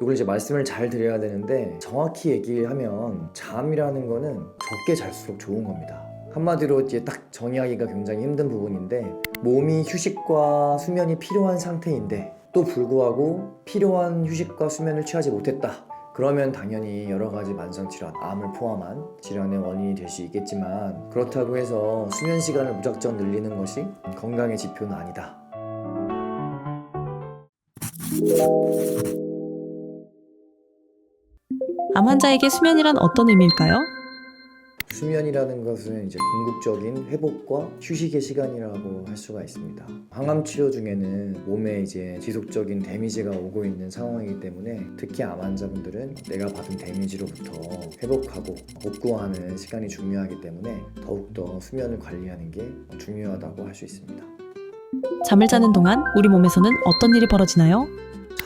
이걸 이제 말씀을 잘 드려야 되는데, 정확히 얘기하면 잠이라는 거는 적게 잘수록 좋은 겁니다. 한마디로 이제 딱 정의하기가 굉장히 힘든 부분인데, 몸이 휴식과 수면이 필요한 상태인데 또 불구하고 필요한 휴식과 수면을 취하지 못했다, 그러면 당연히 여러 가지 만성질환, 암을 포함한 질환의 원인이 될 수 있겠지만, 그렇다고 해서 수면 시간을 무작정 늘리는 것이 건강의 지표는 아니다. 암 환자에게 수면이란 어떤 의미일까요? 수면이라는 것은 이제 궁극적인 회복과 휴식의 시간이라고 할 수가 있습니다. 항암 치료 중에는 몸에 이제 지속적인 데미지가 오고 있는 상황이기 때문에, 특히 암 환자분들은 내가 받은 데미지로부터 회복하고 복구하는 시간이 중요하기 때문에 더욱더 수면을 관리하는 게 중요하다고 할 수 있습니다. 잠을 자는 동안 우리 몸에서는 어떤 일이 벌어지나요?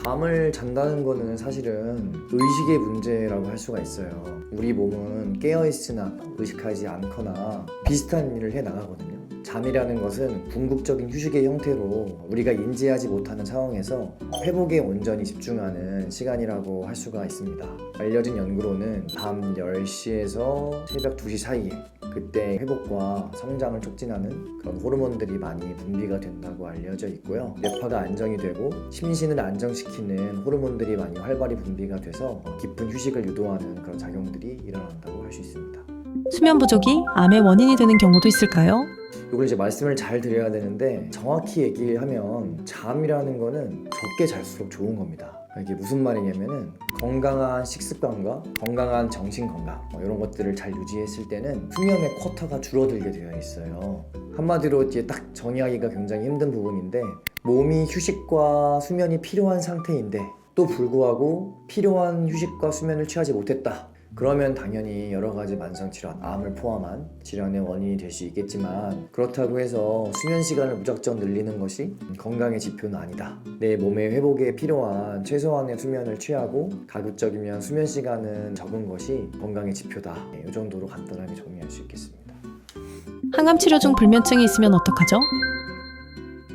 잠을 잔다는 거는 사실은 의식의 문제라고 할 수가 있어요. 우리 몸은 깨어있으나 의식하지 않거나 비슷한 일을 해 나가거든요. 잠이라는 것은 궁극적인 휴식의 형태로 우리가 인지하지 못하는 상황에서 회복에 온전히 집중하는 시간이라고 할 수가 있습니다. 알려진 연구로는 밤 10시에서 새벽 2시 사이에, 그때 회복과 성장을 촉진하는 그런 호르몬들이 많이 분비가 된다고 알려져 있고요. 뇌파가 안정이 되고 심신을 안정시키는 호르몬들이 많이 활발히 분비가 돼서 깊은 휴식을 유도하는 그런 작용들이 일어난다고 할 수 있습니다. 수면 부족이 암의 원인이 되는 경우도 있을까요? 이걸 이제 말씀을 잘 드려야 되는데, 정확히 얘기하면 잠이라는 거는 적게 잘수록 좋은 겁니다. 이게 무슨 말이냐면은, 건강한 식습관과 건강한 정신건강 이런 것들을 잘 유지했을 때는 수면의 쿼터가 줄어들게 되어 있어요. 한마디로 이제 딱 정의하기가 굉장히 힘든 부분인데, 몸이 휴식과 수면이 필요한 상태인데 또 불구하고 필요한 휴식과 수면을 취하지 못했다, 그러면 당연히 여러 가지 만성질환, 암을 포함한 질환의 원인이 될 수 있겠지만, 그렇다고 해서 수면 시간을 무작정 늘리는 것이 건강의 지표는 아니다. 내 몸의 회복에 필요한 최소한의 수면을 취하고 가급적이면 수면 시간은 적은 것이 건강의 지표다. 이 정도로 간단하게 정리할 수 있겠습니다. 항암 치료 중 불면증이 있으면 어떡하죠?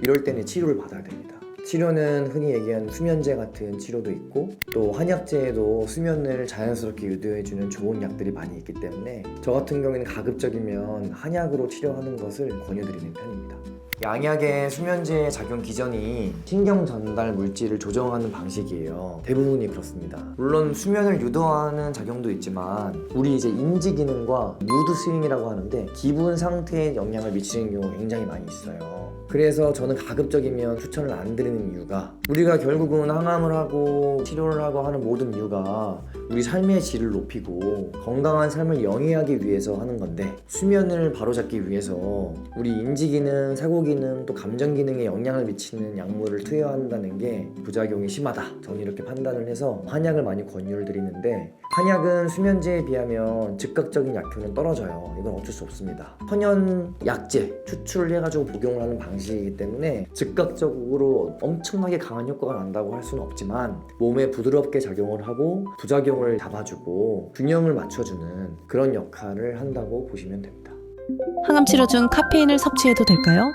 이럴 때는 치료를 받아야 됩니다. 치료는 흔히 얘기하는 수면제 같은 치료도 있고, 또 한약재에도 수면을 자연스럽게 유도해주는 좋은 약들이 많이 있기 때문에 저 같은 경우에는 가급적이면 한약으로 치료하는 것을 권유드리는 편입니다. 양약의 수면제의 작용 기전이 신경 전달 물질을 조정하는 방식이에요. 대부분이 그렇습니다. 물론 수면을 유도하는 작용도 있지만, 우리 이제 인지 기능과 무드 스윙이라고 하는데 기분 상태에 영향을 미치는 경우가 굉장히 많이 있어요. 그래서 저는 가급적이면 추천을 안 드리는 이유가, 우리가 결국은 항암을 하고 치료를 하고 하는 모든 이유가 우리 삶의 질을 높이고 건강한 삶을 영위하기 위해서 하는 건데, 수면을 바로잡기 위해서 우리 인지기능, 사고기능, 또 감정기능에 영향을 미치는 약물을 투여한다는 게 부작용이 심하다, 저는 이렇게 판단을 해서 한약을 많이 권유를 드리는데, 한약은 수면제에 비하면 즉각적인 약효는 떨어져요. 이건 어쩔 수 없습니다. 천연 약재 추출을 해가지고 복용을 하는 방식이기 때문에 즉각적으로 엄청나게 강한 효과가 난다고 할 수는 없지만, 몸에 부드럽게 작용을 하고 부작용을 잡아주고 균형을 맞춰주는 그런 역할을 한다고 보시면 됩니다. 항암 치료 중 카페인을 섭취해도 될까요?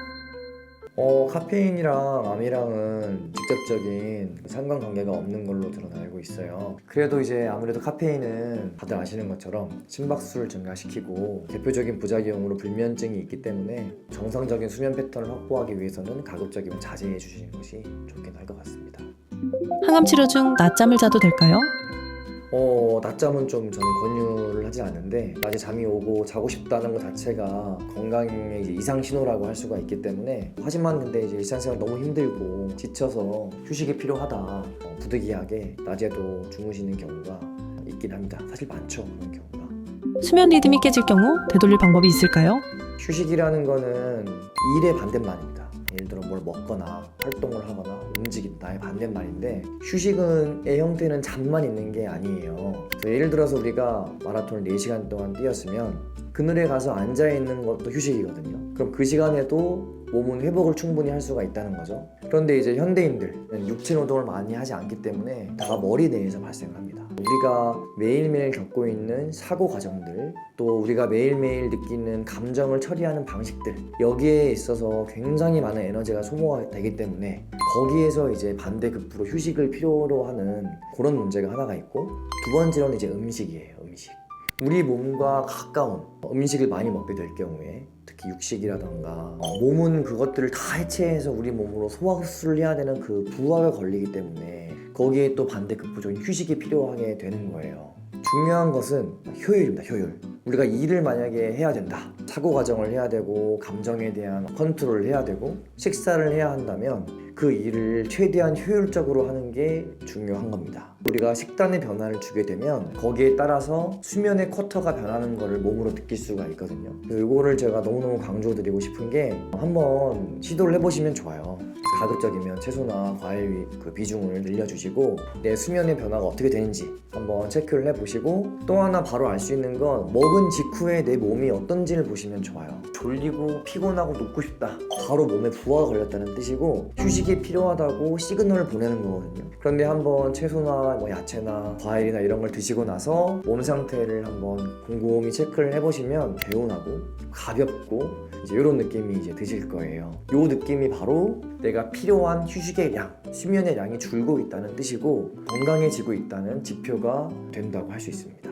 카페인이랑 암이랑은 직접적인 상관관계가 없는 걸로 저는 알고 있어요. 그래도 이제 아무래도 카페인은 다들 아시는 것처럼 심박수를 증가시키고 대표적인 부작용으로 불면증이 있기 때문에 정상적인 수면 패턴을 확보하기 위해서는 가급적이면 자제해 주시는 것이 좋긴 할 것 같습니다. 항암 치료 중 낮잠을 자도 될까요? 낮잠은 좀 저는 권유를 하지 않는데, 낮에 잠이 오고 자고 싶다는 것 자체가 건강의 이제 이상 신호라고 할 수가 있기 때문에, 하지만 근데 이제 일상생활 너무 힘들고 지쳐서 휴식이 필요하다, 부득이하게 낮에도 주무시는 경우가 있긴 합니다. 사실 많죠, 그런 경우가. 수면 리듬이 깨질 경우 되돌릴 방법이 있을까요? 휴식이라는 거는 일의 반대말입니다. 예를 들어 뭘 먹거나 활동을 하거나 움직인다의 반대말인데, 휴식의 형태는 잠만 있는 게 아니에요. 예를 들어서 우리가 마라톤을 4시간 동안 뛰었으면 그늘에 가서 앉아있는 것도 휴식이거든요. 그럼 그 시간에도 몸은 회복을 충분히 할 수가 있다는 거죠. 그런데 이제 현대인들은 육체 노동을 많이 하지 않기 때문에 다 머리 내에서 발생합니다. 우리가 매일매일 겪고 있는 사고 과정들, 또 우리가 매일매일 느끼는 감정을 처리하는 방식들, 여기에 있어서 굉장히 많은 에너지가 소모가 되기 때문에 거기에서 이제 반대급부로 휴식을 필요로 하는 그런 문제가 하나가 있고, 두 번째로는 이제 음식이에요. 음식. 우리 몸과 가까운 음식을 많이 먹게 될 경우에, 특히 육식이라던가 몸은 그것들을 다 해체해서 우리 몸으로 소화 흡수를 해야 되는 그 부하가 걸리기 때문에 거기에 또 반대급부적인 휴식이 필요하게 되는 거예요. 중요한 것은 효율입니다. 효율. 우리가 일을 만약에 해야 된다, 사고 과정을 해야 되고 감정에 대한 컨트롤을 해야 되고 식사를 해야 한다면 그 일을 최대한 효율적으로 하는 게 중요한 겁니다. 우리가 식단의 변화를 주게 되면 거기에 따라서 수면의 쿼터가 변하는 것을 몸으로 느낄 수가 있거든요. 이거를 제가 너무너무 강조드리고 싶은 게 한번 시도를 해보시면 좋아요. 가급적이면 채소나 과일 그 비중을 늘려주시고 내 수면의 변화가 어떻게 되는지 한번 체크를 해보시고, 또 하나 바로 알 수 있는 건 먹은 직후에 내 몸이 어떤지를 보시면 좋아요. 졸리고 피곤하고 눕고 싶다, 바로 몸에 부하가 걸렸다는 뜻이고 휴식이 필요하다고 시그널을 보내는 거거든요. 그런데 한번 채소나 뭐 야채나 과일이나 이런 걸 드시고 나서 몸 상태를 한번 곰곰이 체크를 해보시면 개운하고 가볍고 이제 이런 느낌이 이제 드실 거예요. 이 느낌이 바로 내가 필요한 휴식의 양, 수면의 양이 줄고 있다는 뜻이고 건강해지고 있다는 지표가 된다고 할 수 있습니다.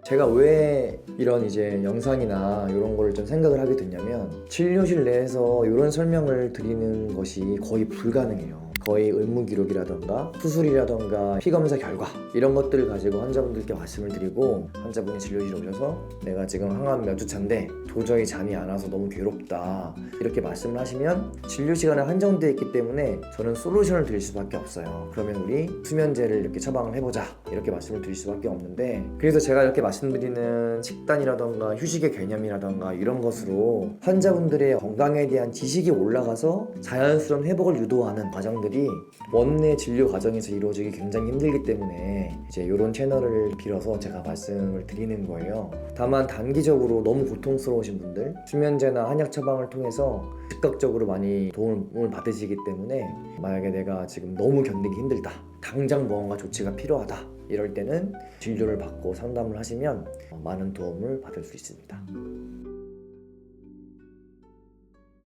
제가 왜 이런 이제 영상이나 이런 거를 좀 생각을 하게 됐냐면, 진료실 내에서 이런 설명을 드리는 것이 거의 불가능해요. 거의 의무기록이라던가 수술이라던가 피검사 결과 이런 것들을 가지고 환자분들께 말씀을 드리고, 환자분이 진료실에 오셔서 내가 지금 항암 몇 주 차인데 도저히 잠이 안 와서 너무 괴롭다 이렇게 말씀을 하시면 진료 시간에 한정되어 있기 때문에 저는 솔루션을 드릴 수밖에 없어요. 그러면 우리 수면제를 이렇게 처방을 해보자 이렇게 말씀을 드릴 수밖에 없는데, 그래서 제가 이렇게 말씀드리는 식단이라던가 휴식의 개념이라던가 이런 것으로 환자분들의 건강에 대한 지식이 올라가서 자연스러운 회복을 유도하는 과정들이 원내 진료 과정에서 이루어지기 굉장히 힘들기 때문에 이제 이런 채널을 빌어서 제가 말씀을 드리는 거예요. 다만 단기적으로 너무 고통스러우신 분들, 수면제나 한약 처방을 통해서 즉각적으로 많이 도움을 받으시기 때문에 만약에 내가 지금 너무 견디기 힘들다, 당장 무언가 조치가 필요하다 이럴 때는 진료를 받고 상담을 하시면 많은 도움을 받을 수 있습니다.